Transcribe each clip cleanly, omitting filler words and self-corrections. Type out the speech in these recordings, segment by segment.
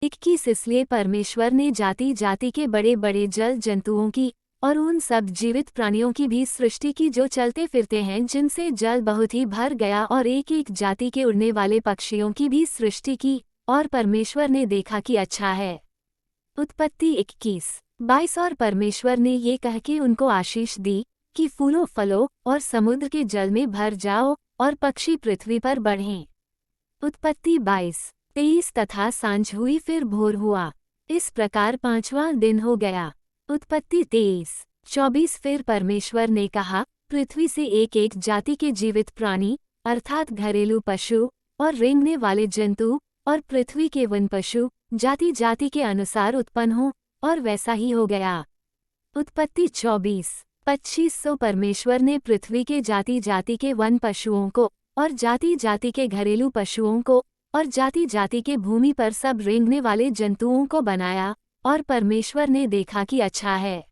21 इसलिए परमेश्वर ने जाति जाति के बड़े बड़े जल जंतुओं की और उन सब जीवित प्राणियों की भी सृष्टि की जो चलते फिरते हैं, जिनसे जल बहुत ही भर गया, और एक एक जाति के उड़ने वाले पक्षियों की भी सृष्टि की, और परमेश्वर ने देखा कि अच्छा है। उत्पत्ति 21:22 और परमेश्वर ने ये कह के उनको आशीष दी कि फूलो फलो और समुद्र के जल में भर जाओ और पक्षी पृथ्वी पर बढ़ें। उत्पत्ति 22:23 तथा सांझ हुई फिर भोर हुआ, इस प्रकार 5वां दिन हो गया। उत्पत्ति 23:24 फिर परमेश्वर ने कहा, पृथ्वी से एक एक जाति के जीवित प्राणी अर्थात घरेलू पशु और रेंगने वाले जंतु और पृथ्वी के वन पशु जाति जाति के अनुसार उत्पन्न हो, और वैसा ही हो गया। उत्पत्ति 24:25 सो परमेश्वर ने पृथ्वी के जाति जाति के वन पशुओं को और जाति जाति के घरेलू पशुओं को और जाति जाति के भूमि पर सब रेंगने वाले जंतुओं को बनाया, और परमेश्वर ने देखा कि अच्छा है।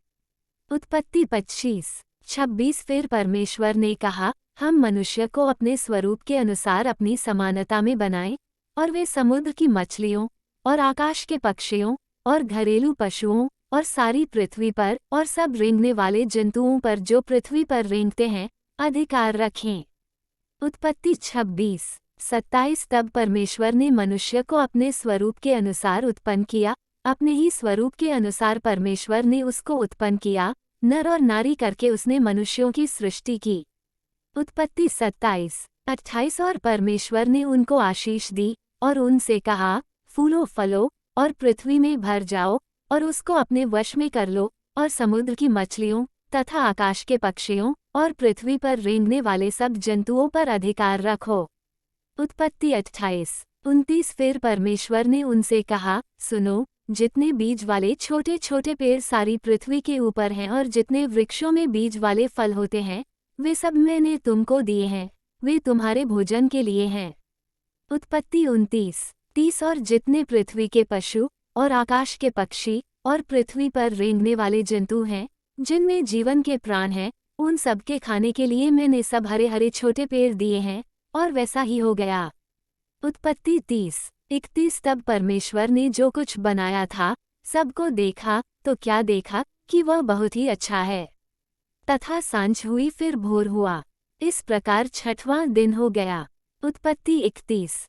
उत्पत्ति 25:26 फिर परमेश्वर ने कहा, हम मनुष्य को अपने स्वरूप के अनुसार अपनी समानता में बनाएं, और वे समुद्र की मछलियों और आकाश के पक्षियों और घरेलू पशुओं और सारी पृथ्वी पर और सब रेंगने वाले जंतुओं पर जो पृथ्वी पर रेंगते हैं अधिकार रखें। उत्पत्ति 26:27 तब परमेश्वर ने मनुष्य को अपने स्वरूप के अनुसार उत्पन्न किया, अपने ही स्वरूप के अनुसार परमेश्वर ने उसको उत्पन्न किया, नर और नारी करके उसने मनुष्यों की सृष्टि की। उत्पत्ति 27:28 और परमेश्वर ने उनको आशीष दी और उनसे कहा, फूलो फलो और पृथ्वी में भर जाओ और उसको अपने वश में कर लो, और समुद्र की मछलियों तथा आकाश के पक्षियों और पृथ्वी पर रेंगने वाले सब जंतुओं पर अधिकार रखो। उत्पत्ति 28:29 फिर परमेश्वर ने उनसे कहा, सुनो, जितने बीज वाले छोटे छोटे पेड़ सारी पृथ्वी के ऊपर हैं और जितने वृक्षों में बीज वाले फल होते हैं, वे सब मैंने तुमको दिए हैं, वे तुम्हारे भोजन के लिए हैं। उत्पत्ति 29:30 और जितने पृथ्वी के पशु और आकाश के पक्षी और पृथ्वी पर रेंगने वाले जंतु हैं, जिनमें जीवन के प्राण हैं, उन सब के खाने के लिए मैंने सब हरे हरे छोटे पेड़ दिए हैं, और वैसा ही हो गया। उत्पत्ति 30:31 तब परमेश्वर ने जो कुछ बनाया था सबको देखा, तो क्या देखा कि वह बहुत ही अच्छा है। तथा सांझ हुई फिर भोर हुआ, इस प्रकार 6वां दिन हो गया। उत्पत्ति 31